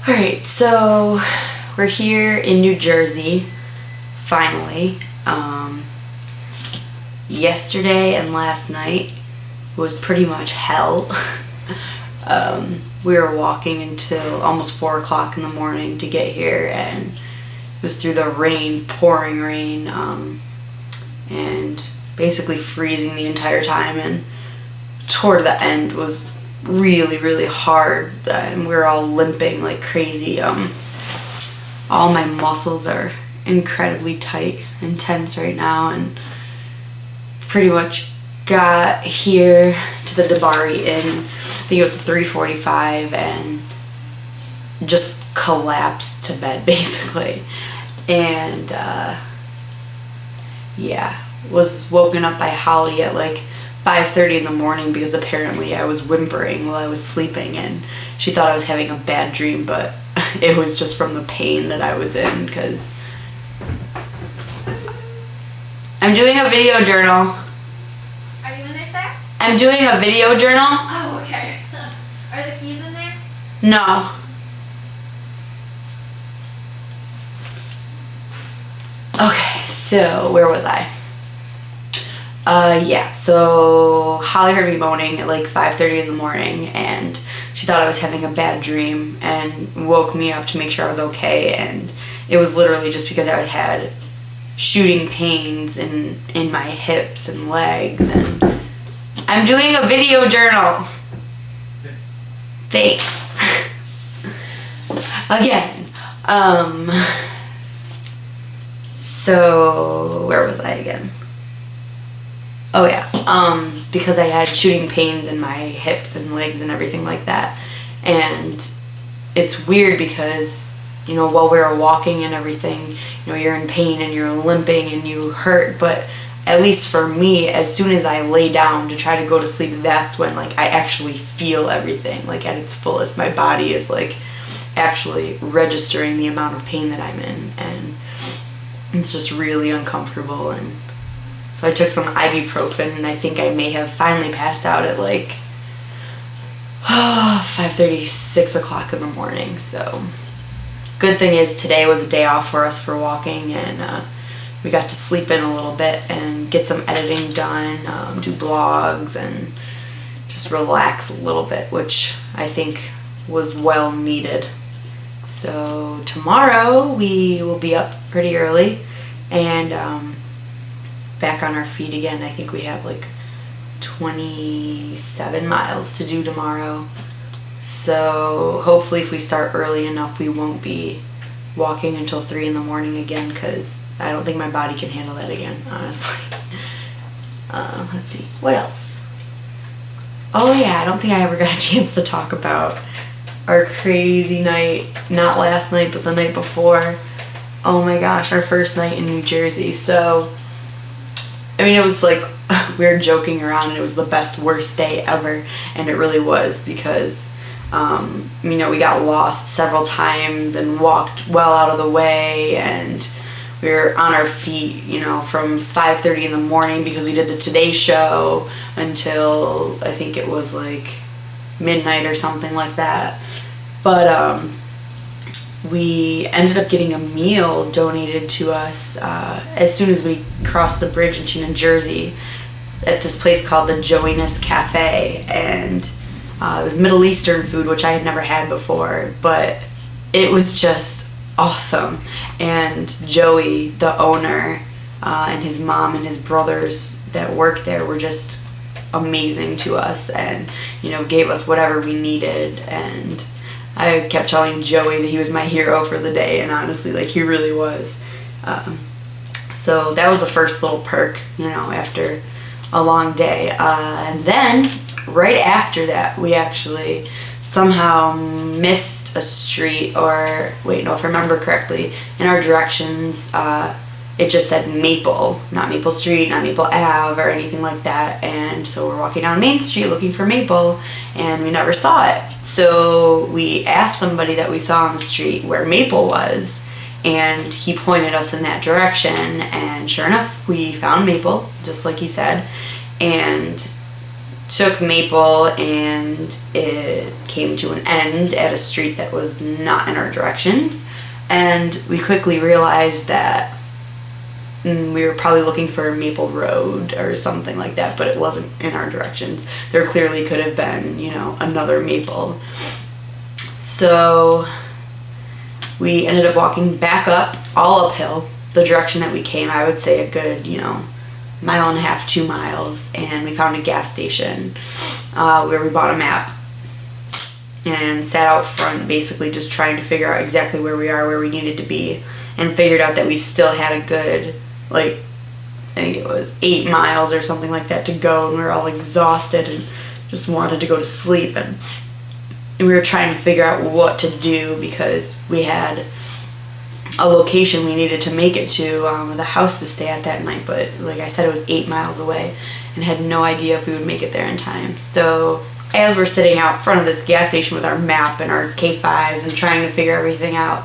Alright, so we're here in New Jersey, finally. Yesterday and last night was pretty much hell. We were walking until almost 4 o'clock in the morning to get here, and it was through the rain, pouring rain, and basically freezing the entire time, and toward the end was really, really hard, and we were all limping like crazy. All my muscles are incredibly tight and tense right now, and pretty much got here to the Dabari Inn, I think it was 3:45, and just collapsed to bed basically. And yeah, was woken up by Holly at like 5:30 in the morning because apparently I was whimpering while I was sleeping, and she thought I was having a bad dream, but it was just from the pain that I was in, because I'm doing a video journal. Are you in there, Sarah? I'm doing a video journal. Oh, okay. Are the keys in there? No. Okay, so where was I? Yeah, so Holly heard me moaning at like 5:30 in the morning, and she thought I was having a bad dream and woke me up to make sure I was okay, and it was literally just because I had shooting pains in my hips and legs, and I'm doing a video journal. Thanks. Again. So where was I again? Oh yeah, because I had shooting pains in my hips and legs and everything like that. And it's weird because, you know, while we were walking and everything, you know, you're in pain and you're limping and you hurt, but at least for me, as soon as I lay down to try to go to sleep, that's when like I actually feel everything like at its fullest. My body is like actually registering the amount of pain that I'm in, and it's just really uncomfortable. And so I took some ibuprofen, and I think I may have finally passed out at like 5:30, 6 o'clock in the morning. So good thing is today was a day off for us for walking, and we got to sleep in a little bit and get some editing done, do blogs, and just relax a little bit, which I think was well needed. So tomorrow we will be up pretty early and back on our feet again. I think we have like 27 miles to do tomorrow. So hopefully if we start early enough, we won't be walking until 3 in the morning again, because I don't think my body can handle that again, honestly. Let's see, what else? Oh yeah, I don't think I ever got a chance to talk about our crazy night, not last night, but the night before. Oh my gosh, our first night in New Jersey. So, I mean, it was like, we were joking around, and it was the best, worst day ever, and it really was, because, you know, we got lost several times and walked well out of the way, and we were on our feet, you know, from 5:30 in the morning because we did the Today Show until I think it was like midnight or something like that. But we ended up getting a meal donated to us as soon as we crossed the bridge into New Jersey at this place called the Joannis Cafe, and it was Middle Eastern food, which I had never had before, but it was just awesome. And Joey, the owner, and his mom and his brothers that work there were just amazing to us, and, you know, gave us whatever we needed. And I kept telling Joey that he was my hero for the day, and honestly, like, he really was. So that was the first little perk, you know, after a long day. And then right after that, we actually somehow missed a street, or wait, no, if I remember correctly, in our directions, it just said Maple, not Maple Street, not Maple Ave, or anything like that. And so we're walking down Main Street looking for Maple, and we never saw it. So we asked somebody that we saw on the street where Maple was, and he pointed us in that direction, and sure enough, we found Maple, just like he said. And took Maple and it came to an end at a street that was not in our directions. And we quickly realized that we were probably looking for Maple Road or something like that, but it wasn't in our directions. There clearly could have been, another Maple. So we ended up walking back up, all uphill, the direction that we came. I would say a good, 1.5 miles, 2 miles, and we found a gas station where we bought a map and sat out front, basically just trying to figure out exactly where we are, where we needed to be, and figured out that we still had a good, I think it was 8 miles or something like that to go, and we were all exhausted and just wanted to go to sleep, and we were trying to figure out what to do because we had a location we needed to make it to, the house to stay at that night, but like I said, it was 8 miles away and had no idea if we would make it there in time. So as we're sitting out front of this gas station with our map and our K5s and trying to figure everything out,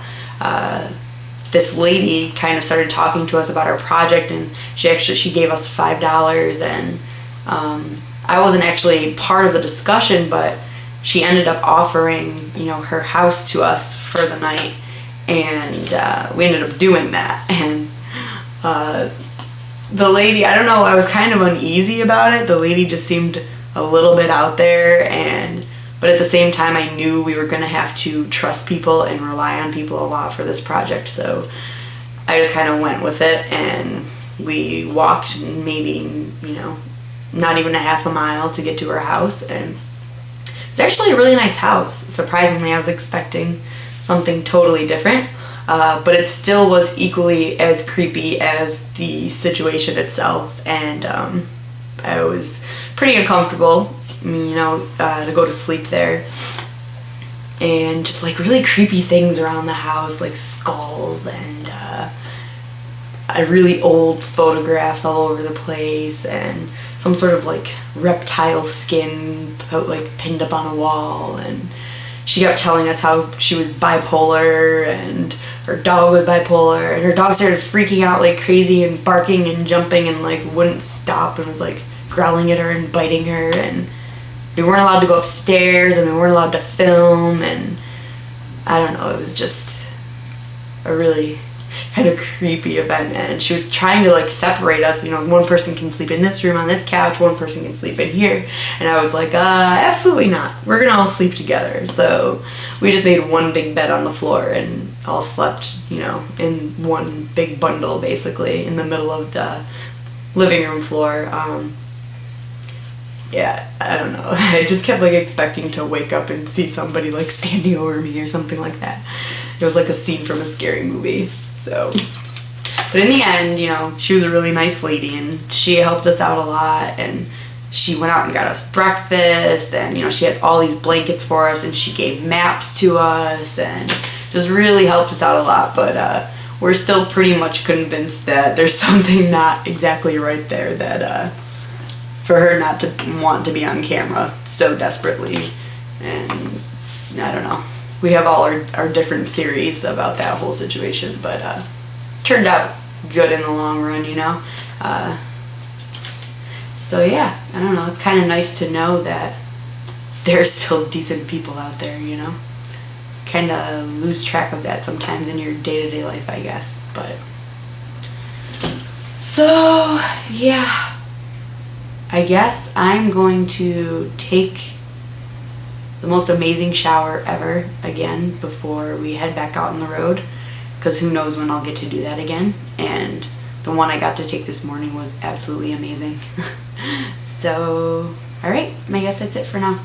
this lady kind of started talking to us about our project, and she gave us $5, and I wasn't actually part of the discussion, but she ended up offering her house to us for the night, and we ended up doing that. And the lady, I don't know, I was kind of uneasy about it. The lady just seemed a little bit out there, but at the same time I knew we were going to have to trust people and rely on people a lot for this project, so I just kind of went with it, and we walked maybe, not even a 1/2 mile to get to her house, and it's actually a really nice house. Surprisingly, I was expecting something totally different, but it still was equally as creepy as the situation itself, and I was pretty uncomfortable, to go to sleep there. And just really creepy things around the house, like skulls and really old photographs all over the place, and some sort of reptile skin pinned up on a wall. And she kept telling us how she was bipolar and her dog was bipolar, and her dog started freaking out like crazy and barking and jumping and wouldn't stop and was growling at her and biting her, and we weren't allowed to go upstairs, and we weren't allowed to film, and I don't know, it was just a really kind of creepy event. And she was trying to separate us, one person can sleep in this room on this couch, one person can sleep in here, and I was like, absolutely not, we're gonna all sleep together. So we just made one big bed on the floor and all slept, in one big bundle, basically, in the middle of the living room floor. Yeah, I don't know. I just kept expecting to wake up and see somebody standing over me or something like that. It was like a scene from a scary movie. So, but in the end, she was a really nice lady, and she helped us out a lot, and she went out and got us breakfast, and she had all these blankets for us, and she gave maps to us, and just really helped us out a lot. But we're still pretty much convinced that there's something not exactly right there, that for her not to want to be on camera so desperately. And I don't know. We have all our different theories about that whole situation, but turned out good in the long run, So yeah, I don't know. It's kind of nice to know that there's still decent people out there, Kind of lose track of that sometimes in your day-to-day life, I guess. But so yeah, I guess I'm going to take the most amazing shower ever again before we head back out on the road, because who knows when I'll get to do that again. And the one I got to take this morning was absolutely amazing. So, alright, I guess that's it for now.